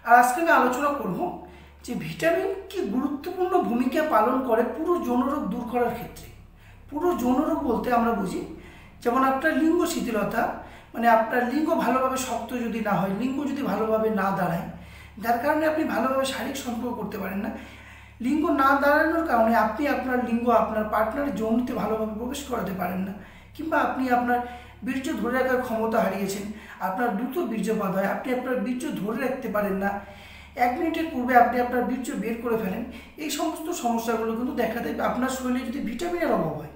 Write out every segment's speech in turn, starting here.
আর আজকে আমি আলোচনা করব যে ভিটামিন কি গুরুত্বপূর্ণ ভূমিকা পালন করে পুরো যৌনরোগ দূর করার ক্ষেত্রে। পুরো যৌনরোগ বলতে আমরা বুঝি যেমন আপনার লিঙ্গ শিথিলতা, মানে আপনার লিঙ্গ ভালোভাবে শক্ত যদি না হয়, লিঙ্গ যদি ভালোভাবে না দাঁড়ায়, যার কারণে আপনি ভালোভাবে শারীরিক সম্পর্ক করতে পারেন না। লিঙ্গ না দাঁড়ানোর কারণে আপনি আপনার লিঙ্গ আপনার পার্টনারের যৌনতে ভালোভাবে প্রবেশ করাতে পারেন না, কিংবা আপনি আপনার বীর্য ধরে রাখার ক্ষমতা হারিয়েছেন, আপনার দ্রুত বীর্যপাত হয়, আপনি আপনার বীর্য ধরে রাখতে পারেন না, 1 মিনিটের পূর্বে আপনি আপনার বীর্য বের করে ফেলেন। এই সমস্ত সমস্যাগুলো কিন্তু দেখা দেয় আপনার শরীরে যদি ভিটামিনের অভাব হয়।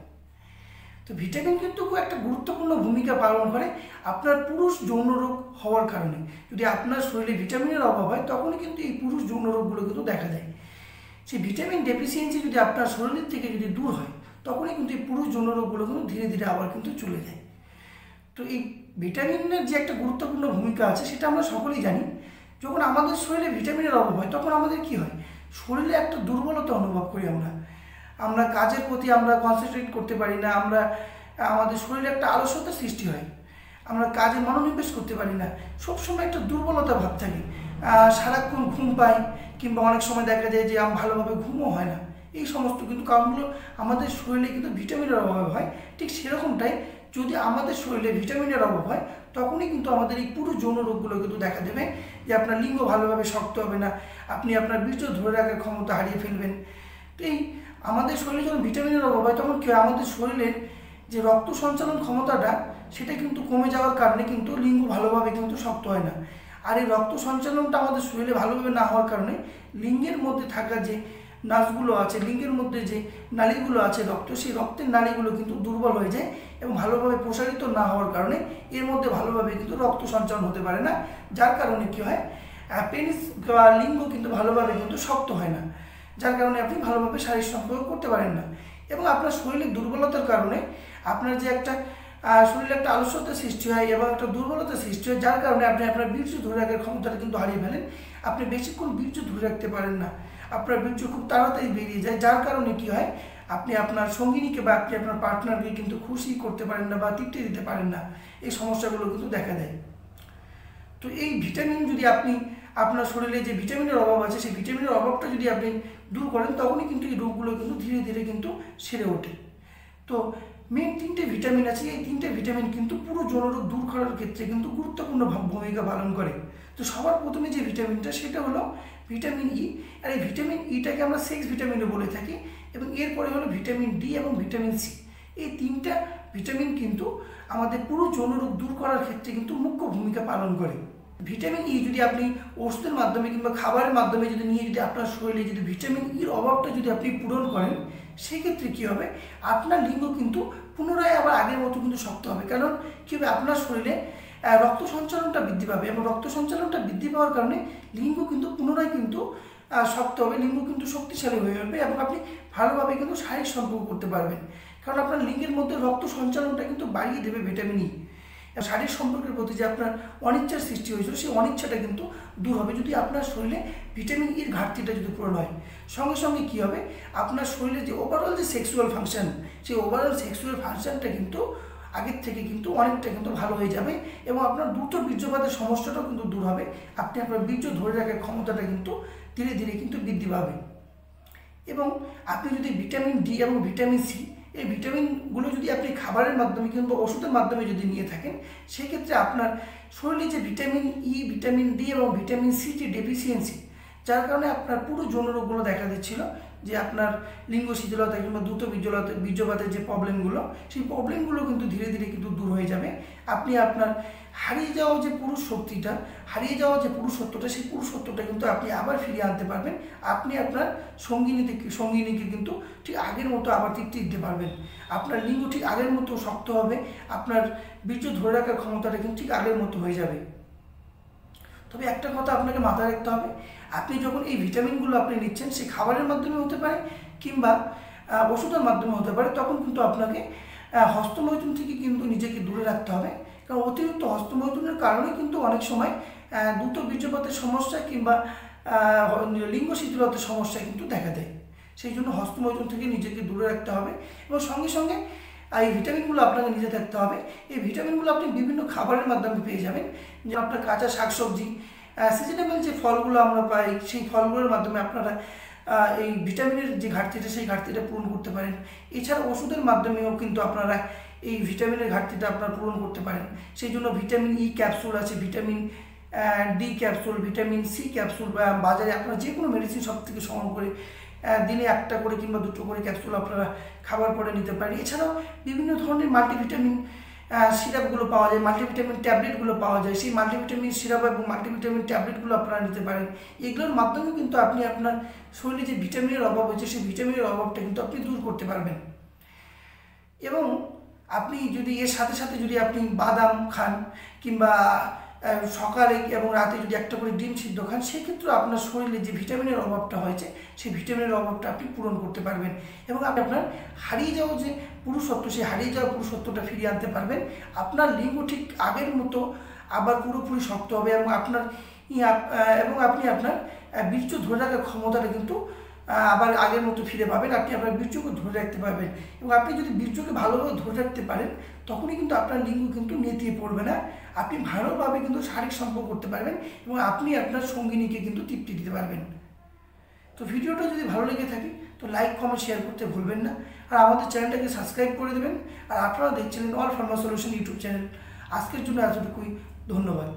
তো ভিটামিন কিন্তু খুব একটা গুরুত্বপূর্ণ ভূমিকা পালন করে আপনার পুরুষ যৌনরোগ হওয়ার কারণে। যদি আপনার শরীরে ভিটামিনের অভাব হয় তখনই কিন্তু এই পুরুষ যৌনরোগগুলো কিন্তু দেখা দেয়। সেই ভিটামিন ডেফিসিয়েন্সি যদি আপনার শরীর থেকে যদি দূর হয় তখনই কিন্তু এই পুরুষ যৌনরোগগুলো কিন্তু ধীরে ধীরে আবার কিন্তু চলে যায়। তো এই ভিটামিনের যে একটা গুরুত্বপূর্ণ ভূমিকা আছে সেটা আমরা সকলেই জানি। যখন আমাদের শরীরে ভিটামিনের অভাব হয় তখন আমাদের কি হয়, শরীরে একটা দুর্বলতা অনুভব করি আমরা কাজের প্রতি আমরা কনসেন্ট্রেট করতে পারি না, আমাদের শরীরে একটা আলস্যতার সৃষ্টি হয়, আমরা কাজে মনোনিবেশ করতে পারি না, সবসময় একটা দুর্বলতা ভাব থাকে, সারাক্ষণ ঘুম পাই, কিংবা অনেক সময় দেখা যায় যে ভালোভাবে ঘুমও হয় না। এই সমস্ত কিন্তু কারণগুলো আমাদের শরীরে কিন্তু ভিটামিনের অভাব হয়। ঠিক সেরকমটাই যদি আমাদের শরীরে ভিটামিনের অভাব হয় তখনই কিন্তু আমাদের এই পুরো যৌন রোগগুলো কিন্তু দেখা দেবে, যে আপনার লিঙ্গ ভালোভাবে শক্ত হবে না, আপনি আপনার বীর্য ধরে রাখার ক্ষমতা হারিয়ে ফেলবেন। তো এই আমাদের শরীরে যখন ভিটামিনের অভাব হয় তখন কি আমাদের শরীরের যে রক্ত সঞ্চালন ক্ষমতাটা সেটা কিন্তু কমে যাওয়ার কারণে কিন্তু লিঙ্গ ভালোভাবে কিন্তু শক্ত হয় না। আর এই রক্ত সঞ্চালনটা আমাদের শরীরে ভালোভাবে না হওয়ার কারণে লিঙ্গের মধ্যে থাকা যে নার্ভগুলো আছে, লিঙ্গের মধ্যে যে নালীগুলো আছে সেই রক্তের নালীগুলো কিন্তু দুর্বল হয়ে যায় এবং ভালোভাবে প্রসারিত না হওয়ার কারণে এর মধ্যে ভালোভাবে কিন্তু রক্ত সঞ্চালন হতে পারে না, যার কারণে কি হয়, পেনিস বা লিঙ্গ কিন্তু ভালোভাবে কিন্তু শক্ত হয় না, যার কারণে আপনি ভালোভাবে শারীরিক সম্পর্ক করতে পারেন না। এবং আপনার শরীরের দুর্বলতার কারণে আপনার যে একটা শরীরে একটা আলস্যতার সৃষ্টি হয় এবং একটা দুর্বলতার সৃষ্টি হয়, যার কারণে আপনি আপনার বীর্য ধরে রাখার ক্ষমতাটা কিন্তু হারিয়ে ফেলেন। আপনি বেশিক্ষণ বীর্য ধরে রাখতে পারেন না, আপনার বীর্য খুব তাড়াতাড়ি বেরিয়ে যায়, যার কারণে কি হয়, আপনি আপনার সঙ্গিনীকে বা আপনি আপনার পার্টনারকে কিন্তু খুশি করতে পারেন না বা তৃপ্তি দিতে পারেন না। এই সমস্যাগুলো কিন্তু দেখা দেয়। তো এই ভিটামিন যদি আপনি আপনার শরীরে যে ভিটামিনের অভাব আছে সেই ভিটামিনের অভাবটা যদি আপনি দূর করেন তখনই কিন্তু এই রোগগুলো কিন্তু ধীরে ধীরে কিন্তু সেরে ওঠে। তো মেন 3টে ভিটামিন আছে, এই 3টে ভিটামিন কিন্তু পুরো যৌনরোগ দূর করার ক্ষেত্রে কিন্তু গুরুত্বপূর্ণ ভূমিকা পালন করে। তো সবার প্রথমে যে ভিটামিনটা সেটা হলো ভিটামিন ই। আর এই ভিটামিন ইটাকে আমরা সেক্স ভিটামিনও বলে থাকি, এবং এরপরে হলো ভিটামিন ডি এবং ভিটামিন সি। এই 3টা ভিটামিন কিন্তু আমাদের পুরো যৌনরোগ দূর করার ক্ষেত্রে কিন্তু মুখ্য ভূমিকা পালন করে। ভিটামিন ই যদি আপনি ওষুধের মাধ্যমে কিংবা খাবারের মাধ্যমে যদি নিয়ে যদি আপনার শরীরে যদি ভিটামিন ইর অভাবটা যদি আপনি পূরণ করেন, সেক্ষেত্রে কী হবে, আপনার লিঙ্গ কিন্তু পুনরায় আবার আগের মতো কিন্তু শক্ত হবে। কারণ কী হবে, আপনার শরীরে রক্ত সঞ্চালনটা বৃদ্ধি পাবে এবং রক্ত সঞ্চালনটা বৃদ্ধি পাওয়ার কারণে লিঙ্গ কিন্তু পুনরায় কিন্তু শক্ত হবে, লিঙ্গ কিন্তু শক্তিশালী হয়ে উঠবে এবং আপনি ভালোভাবে কিন্তু শারীরিক সম্পর্ক করতে পারবেন। কারণ আপনার লিঙ্গের মধ্যে রক্ত সঞ্চালনটা কিন্তু বাড়িয়ে দেবে ভিটামিন ই। শারীরিক সম্পর্কের প্রতি যে আপনার অনিচ্ছার সৃষ্টি হয়েছিল সেই অনিচ্ছাটা কিন্তু দূর হবে যদি আপনার শরীরে ভিটামিন ইর ঘাটতিটা যদি পূরণ হয়। সঙ্গে সঙ্গে কী হবে, আপনার শরীরে যে ওভারঅল যে সেক্সুয়াল ফাংশন, সেই ওভারঅল সেক্সুয়াল ফাংশনটা কিন্তু আগের থেকে কিন্তু অনেকটা কিন্তু ভালো হয়ে যাবে এবং আপনার দ্রুত বীর্যপাতের সমস্যাটাও কিন্তু দূর হবে। আপনি আপনার বীর্য ধরে রাখার ক্ষমতাটা কিন্তু ধীরে ধীরে কিন্তু বৃদ্ধি পাবে। এবং আপনি যদি ভিটামিন ডি এবং ভিটামিন সি এই ভিটামিনগুলো যদি আপনি খাবারের মাধ্যমে কিংবা ওষুধের মাধ্যমে যদি নিয়ে থাকেন, সেক্ষেত্রে আপনার শরীরে যে ভিটামিন ই, ভিটামিন ডি এবং ভিটামিন সি যে ডেফিসিয়েন্সি, যার কারণে আপনার পুরো যৌনরোগগুলো দেখা দিচ্ছিল, যে আপনার লিঙ্গ শিথিলতা কিংবা দ্রুত বীর্যপাতের যে প্রবলেমগুলো, সেই প্রবলেমগুলো কিন্তু ধীরে ধীরে কিন্তু দূর হয়ে যাবে। আপনি আপনার হারিয়ে যাওয়া যে পুরুষ শক্তিটা, হারিয়ে যাওয়া যে পুরুষত্বটা, সেই পুরুষত্বটা কিন্তু আপনি আবার ফিরিয়ে আনতে পারবেন। আপনি আপনার সঙ্গিনীকে কিন্তু ঠিক আগের মতো আবার তৃপ্তি দিতে পারবেন। আপনার লিঙ্গ ঠিক আগের মতো শক্ত হবে, আপনার বীর্য ধরে রাখার ক্ষমতাটা কিন্তু ঠিক আগের মতো হয়ে যাবে। তবে একটা কথা আপনাকে মাথায় রাখতে হবে, আপনি যখন এই ভিটামিনগুলো আপনি নিচ্ছেন, সেই খাবারের মাধ্যমে হতে পারে কিংবা ওষুধের মাধ্যমে হতে পারে, তখন কিন্তু আপনাকে হস্তমৈথুন থেকে কিন্তু নিজেকে দূরে রাখতে হবে। কারণ অতিরিক্ত হস্তমৈথুনের কারণে কিন্তু অনেক সময় দ্রুত বীর্যপাতের সমস্যা কিংবা লিঙ্গ শিথিলতার সমস্যা কিন্তু দেখা দেয়। সেই জন্য হস্তমৈথুন থেকে নিজেকে দূরে রাখতে হবে এবং সঙ্গে সঙ্গে এই ভিটামিনগুলো আপনাকে নিতে থাকতে হবে। এই ভিটামিনগুলো আপনি বিভিন্ন খাবারের মাধ্যমে পেয়ে যাবেন, যে আপনার কাঁচা শাকসবজি, সিজনেবল যে ফলগুলো আমরা পাই সেই ফলগুলোর মাধ্যমে আপনারা এই ভিটামিনের যে ঘাটতিটা সেই ঘাটতিটা পূরণ করতে পারেন। এছাড়া ওষুধের মাধ্যমেও কিন্তু আপনারা এই ভিটামিনের ঘাটতিটা আপনারা পূরণ করতে পারেন। সেই জন্য ভিটামিন ই ক্যাপসুল আছে, vitamin D capsule, vitamin C capsule, বা বাজারে আপনারা যে কোনো মেডিসিন সব থেকে সংগ্রহ করে দিনে একটা করে কিংবা দুটো করে ক্যাপসুল আপনারা খাবার পরে নিতে পারেন। এছাড়াও বিভিন্ন ধরনের মাল্টিভিটামিন সিরাপগুলো পাওয়া যায়, মাল্টিভিটামিন ট্যাবলেটগুলো পাওয়া যায়। সেই মাল্টিভিটামিন সিরাপ এবং মাল্টিভিটামিন ট্যাবলেটগুলো আপনারা নিতে পারেন। এগুলোর মাধ্যমে কিন্তু আপনি আপনার শরীরে যে ভিটামিনের অভাব হয়েছে সেই ভিটামিনের অভাবটা কিন্তু আপনি দূর করতে পারবেন। এবং আপনি যদি এর সাথে সাথে যদি আপনি বাদাম খান কিংবা সকালে এবং রাতে যদি একটা করে ডিম সিদ্ধ খান, সেক্ষেত্রে আপনার শরীরে যে ভিটামিনের অভাবটা হয়েছে সেই ভিটামিনের অভাবটা আপনি পূরণ করতে পারবেন এবং আপনি আপনার হারিয়ে যাওয়া যে পুরুষত্ব, সেই হারিয়ে যাওয়া পুরুষত্বটা ফিরিয়ে আনতে পারবেন। আপনার লিঙ্গ ঠিক আগের মতো আবার পুরোপুরি শক্ত হবে এবং আপনি আপনার বীর্য ধরে রাখার ক্ষমতাটা কিন্তু আবার আগের মতো ফিরে পাবেন। আপনি আপনার বীর্যকে ধরে রাখতে পারবেন এবং আপনি যদি বীর্যকে ভালোভাবে ধরে রাখতে পারেন তখনই কিন্তু আপনার লিঙ্গ কিন্তু নেতিয়ে পড়বে না। আপনি ভালোভাবে কিন্তু শারীরিক সম্পর্ক করতে পারবেন এবং আপনি আপনার সঙ্গিনীকে কিন্তু তৃপ্তি দিতে পারবেন। তো ভিডিওটা যদি ভালো লেগে থাকে তো লাইক, কমেন্ট, শেয়ার করতে ভুলবেন না। আর আমাদের চ্যানেলটাকে সাবস্ক্রাইব করে দেবেন। আর আপনারা দেখছিলেন all Pharma solution YouTube channel. আজকের জন্য এতটুকুই, ধন্যবাদ।